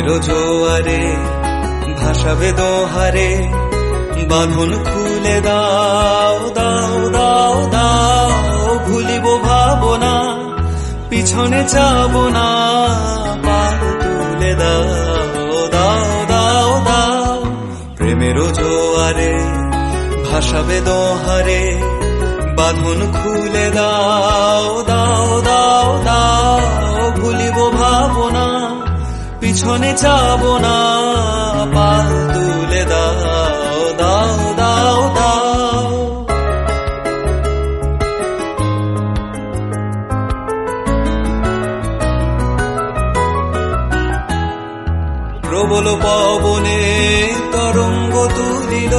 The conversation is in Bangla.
প্রেমের জোয়ারে ভাসাবে দোহারে, বাঁধন খুলে দাও দাও দাও দাও। ভুলিব ভাবনা, পিছনে যাব না, পার তুলে দাও দাও দাও দাও। প্রেমের জোয়ারে ভাসাবে দোহারে, বাঁধন খুলে দাও দাও দাও দাও। ভুলিব ভাবনা, পিছনে যাব না, পাল তুলে দাও দাও দাও দাও। প্রবল পবনে তরঙ্গ তুলিল,